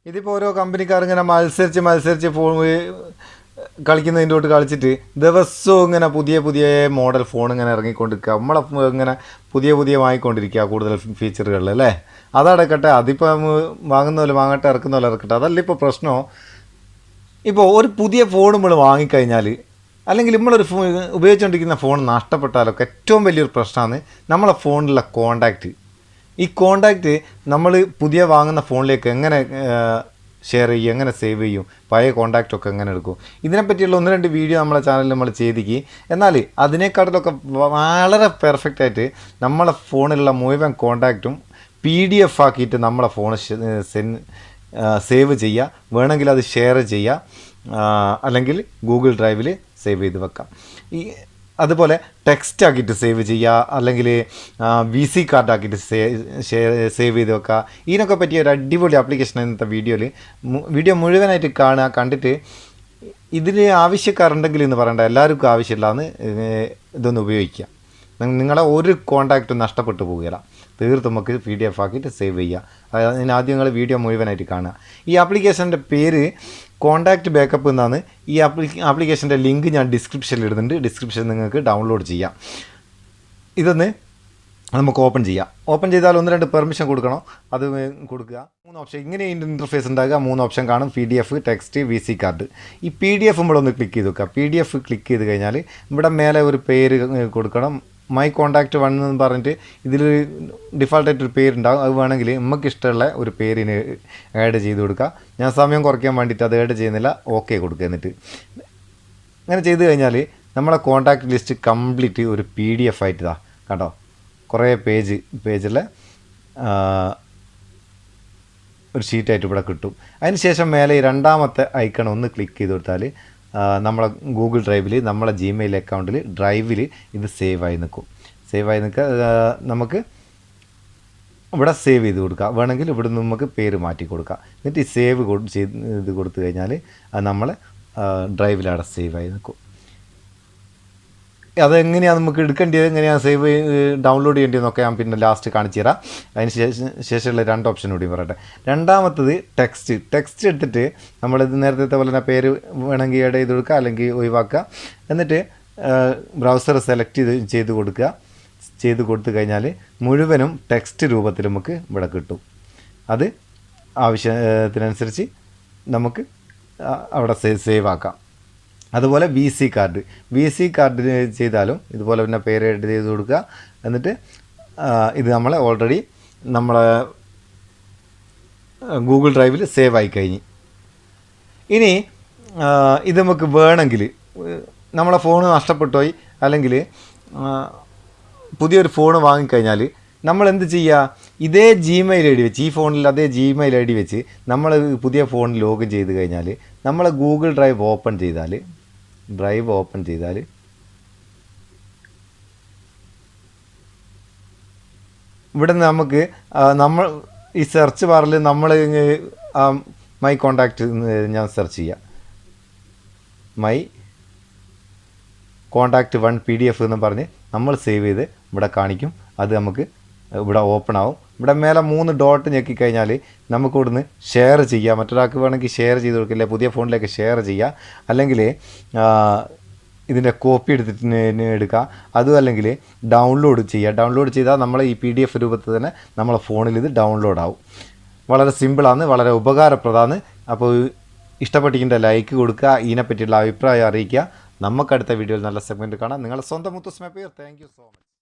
ഇതിപ്പോൾ ഓരോ കമ്പനിക്കാർ ഇങ്ങനെ മത്സരിച്ച് കളിക്കുന്നതിൻ്റെ തൊട്ട് കളിച്ചിട്ട് ദിവസവും ഇങ്ങനെ പുതിയ പുതിയ മോഡൽ ഫോൺ ഇങ്ങനെ ഇറങ്ങിക്കൊണ്ടിരിക്കുക. നമ്മളെ ഇങ്ങനെ പുതിയ വാങ്ങിക്കൊണ്ടിരിക്കുക കൂടുതൽ ഫീച്ചറുകളിൽ അല്ലേ. അതടക്കട്ടെ, അതിപ്പോൾ വാങ്ങുന്ന പോലെ വാങ്ങട്ടെ, ഇറക്കുന്ന പോലെ ഇറക്കട്ടെ, അതല്ല ഇപ്പോൾ പ്രശ്നം. ഇപ്പോൾ ഒരു പുതിയ ഫോൺ നമ്മൾ വാങ്ങിക്കഴിഞ്ഞാൽ അല്ലെങ്കിൽ നമ്മളൊരു ഉപയോഗിച്ചുകൊണ്ടിരിക്കുന്ന ഫോൺ നഷ്ടപ്പെട്ടാലൊക്കെ ഏറ്റവും വലിയൊരു പ്രശ്നമാണ് നമ്മളെ ഫോണിലുള്ള കോണ്ടാക്റ്റ്. ഈ കോണ്ടാക്റ്റ് നമ്മൾ പുതിയ വാങ്ങുന്ന ഫോണിലേക്ക് എങ്ങനെ ഷെയർ ചെയ്യും, എങ്ങനെ സേവ് ചെയ്യും, പഴയ കോണ്ടാക്റ്റൊക്കെ എങ്ങനെ എടുക്കും, ഇതിനെപ്പറ്റിയുള്ള 1-2 വീഡിയോ നമ്മളെ ചാനലിൽ നമ്മൾ ചെയ്തിക്ക്. എന്നാൽ അതിനേക്കാട്ടിലൊക്കെ വളരെ പെർഫെക്റ്റായിട്ട് നമ്മളെ ഫോണിലുള്ള മുഴുവൻ കോണ്ടാക്റ്റും PDF ആക്കിയിട്ട് നമ്മളെ ഫോൺ സേവ് ചെയ്യുക. വേണമെങ്കിൽ അത് ഷെയർ ചെയ്യുക, അല്ലെങ്കിൽ ഗൂഗിൾ ഡ്രൈവിൽ സേവ് ചെയ്ത് വെക്കാം. അതുപോലെ ടെക്സ്റ്റ് ആക്കിയിട്ട് സേവ് ചെയ്യുക, അല്ലെങ്കിൽ VC കാർഡ് ആക്കിയിട്ട് സേവ് ചെയ്ത് വെക്കുക. ഇതിനൊക്കെ പറ്റിയ ഒരു അടിപൊളി ആപ്ലിക്കേഷൻ ഇന്നത്തെ വീഡിയോ മുഴുവനായിട്ട് കാണുക. കണ്ടിട്ട് ഇതിന് ആവശ്യക്കാരുണ്ടെങ്കിൽ എന്ന് പറയണ്ട, എല്ലാവർക്കും ആവശ്യമില്ലാന്ന് ഇതൊന്ന് ഉപയോഗിക്കുക. നിങ്ങളെ ഒരു കോണ്ടാക്റ്റും നഷ്ടപ്പെട്ടു പോവുകയില്ല. തീർത്തും നമുക്ക് PDF ആക്കിയിട്ട് സേവ് ചെയ്യുക. അതിനാദ്യം നിങ്ങൾ വീഡിയോ മുഴുവനായിട്ട് കാണുക. ഈ ആപ്ലിക്കേഷൻ്റെ പേര് കോണ്ടാക്റ്റ് ബാക്കപ്പ് എന്നാണ്. ഈ ആപ്ലിക്കേഷൻ്റെ ലിങ്ക് ഞാൻ ഡിസ്ക്രിപ്ഷനിൽ ഇടുന്നുണ്ട്. ഡിസ്ക്രിപ്ഷൻ നിങ്ങൾക്ക് ഡൗൺലോഡ് ചെയ്യാം. ഇതൊന്ന് നമുക്ക് ഓപ്പൺ ചെയ്യാം. ഓപ്പൺ ചെയ്താൽ 1-2 പെർമിഷൻ കൊടുക്കണം. അത് കൊടുക്കുക. 3 ഓപ്ഷൻ ഇങ്ങനെ ഇൻ്റർഫേസ് ഉണ്ടാകുക. 3 ഓപ്ഷൻ കാണും: PDF, ടെക്സ്റ്റ്, VC കാർഡ്. ഈ PDF നമ്മളൊന്ന് ക്ലിക്ക് ചെയ്ത് വെക്കുക. PDF ക്ലിക്ക് ചെയ്ത് കഴിഞ്ഞാൽ ഇവിടെ മേലെ ഒരു പേര് കൊടുക്കണം. മൈ കോണ്ടാക്റ്റ് 1 എന്ന് പറഞ്ഞിട്ട് ഇതിൽ ഡിഫാൾട്ടായിട്ടൊരു പേരുണ്ടാകും. അത് വേണമെങ്കിൽ നമുക്ക് ഇഷ്ടമുള്ള ഒരു പേരിന് ആഡ് ചെയ്ത് കൊടുക്കുക. ഞാൻ സമയം കുറയ്ക്കാൻ വേണ്ടിയിട്ട് അത് ആഡ് ചെയ്യുന്നില്ല. ഓക്കെ കൊടുക്കുക. എന്നിട്ട് അങ്ങനെ ചെയ്ത് കഴിഞ്ഞാൽ നമ്മളെ കോണ്ടാക്റ്റ് ലിസ്റ്റ് കംപ്ലീറ്റ് ഒരു PDF ആയിട്ട് ഇതാ കേട്ടോ, കുറേ പേജിലെ ഒരു ഷീറ്റായിട്ട് ഇവിടെ കിട്ടും. അതിന് ശേഷം മേലെ ഈ 2ാമത്തെ ഐക്കൺ ഒന്ന് ക്ലിക്ക് ചെയ്ത് കൊടുത്താൽ നമ്മളെ ഗൂഗിൾ ഡ്രൈവിൽ, നമ്മളെ Gmail അക്കൗണ്ടിൽ ഡ്രൈവിൽ ഇത് സേവായി നിൽക്കുക. നമുക്ക് ഇവിടെ സേവ് ചെയ്ത് കൊടുക്കുക. വേണമെങ്കിൽ ഇവിടെ നിന്ന് നമുക്ക് പേര് മാറ്റി കൊടുക്കുക. എന്നിട്ട് ഈ സേവ് ചെയ്ത് കൊടുത്തു കഴിഞ്ഞാൽ അത് നമ്മളെ ഡ്രൈവിലവിടെ സേവായി നിൽക്കും. അതെങ്ങനെയാണ് നമുക്ക് എടുക്കേണ്ടത്, എങ്ങനെയാണ് സേവ് ഡൗൺലോഡ് ചെയ്യേണ്ടതെന്നൊക്കെ ഞാൻ പിന്നെ ലാസ്റ്റ് കാണിച്ചു തരാം. അതിന് ശേഷമുള്ള 2 ഓപ്ഷൻ കൂടി പറയട്ടെ. 2ാമത്തത് ടെക്സ്റ്റ് എടുത്തിട്ട് നമ്മളിത് നേരത്തെ പോലെ തന്നെ പേര് വേണമെങ്കിൽ ആഡ് ചെയ്ത് കൊടുക്കുക, അല്ലെങ്കിൽ ഒഴിവാക്കുക. എന്നിട്ട് ബ്രൗസർ സെലക്ട് ചെയ്ത് കൊടുത്തു കഴിഞ്ഞാൽ മുഴുവനും ടെക്സ്റ്റ് രൂപത്തിൽ നമുക്ക് ഇവിടെ കിട്ടും. അത് ആവശ്യത്തിനനുസരിച്ച് നമുക്ക് അവിടെ സേവ് ആക്കാം. അതുപോലെ VC കാർഡ് ചെയ്താലും ഇതുപോലെ പിന്നെ പേര് എഡ് ചെയ്ത് കൊടുക്കുക. എന്നിട്ട് ഇത് നമ്മളെ ഓൾറെഡി നമ്മളെ ഗൂഗിൾ ഡ്രൈവിൽ സേവ് ആയി കഴിഞ്ഞ്. ഇനി ഇത് നമുക്ക് വേണമെങ്കിൽ നമ്മളെ ഫോൺ നഷ്ടപ്പെട്ടു പോയി, അല്ലെങ്കിൽ പുതിയൊരു ഫോൺ വാങ്ങിക്കഴിഞ്ഞാൽ നമ്മൾ എന്ത് ചെയ്യുക, ഇതേ Gmail ID വെച്ച്, ഈ ഫോണിൽ അതേ Gmail ID വെച്ച് നമ്മൾ പുതിയ ഫോൺ ലോഗിൻ ചെയ്ത് കഴിഞ്ഞാൽ നമ്മൾ ഗൂഗിൾ ഡ്രൈവ് ഓപ്പൺ ചെയ്താൽ ഇവിടെ നമുക്ക് നമ്മൾ ഈ സെർച്ച് ബാറിൽ നമ്മൾ മൈ കോണ്ടാക്റ്റ് ഞാൻ സെർച്ച് ചെയ്യാം. മൈ കോണ്ടാക്റ്റ് 1 PDF എന്ന് പറഞ്ഞ് നമ്മൾ സേവ് ചെയ്ത് ഇവിടെ കാണിക്കും. അത് നമുക്ക് ഇവിടെ ഓപ്പൺ ആവും. ഇവിടെ മേലെ 3 ഡോട്ട് ഞെക്കിക്കഴിഞ്ഞാൽ നമുക്ക് ഇവിടുന്ന് ഷെയർ ചെയ്യാം. മറ്റൊരാൾക്ക് വേണമെങ്കിൽ ഷെയർ ചെയ്ത് കൊടുക്കില്ല, പുതിയ ഫോണിലേക്ക് ഷെയർ ചെയ്യുക, അല്ലെങ്കിൽ ഇതിൻ്റെ കോപ്പി എടുക്കുക. അതും അല്ലെങ്കിൽ ഡൗൺലോഡ് ചെയ്താൽ നമ്മൾ ഈ PDF രൂപത്തിൽ തന്നെ നമ്മളെ ഫോണിൽ ഇത് ഡൗൺലോഡ് ആവും. വളരെ സിമ്പിളാണ്, വളരെ ഉപകാരപ്രദമാണ്. അപ്പോൾ ഇഷ്ടപ്പെട്ടിട്ടുണ്ടെങ്കിൽ ലൈക്ക് കൊടുക്കുക, ഇതിനെപ്പറ്റിയുള്ള അഭിപ്രായം അറിയിക്കുക. നമുക്കടുത്ത വീഡിയോയിൽ നല്ല സെഗ്മെൻറ്റ് കാണാം. നിങ്ങളുടെ സ്വന്തം മുത്തൂസ് മെപ്പയർ. Thank you so much.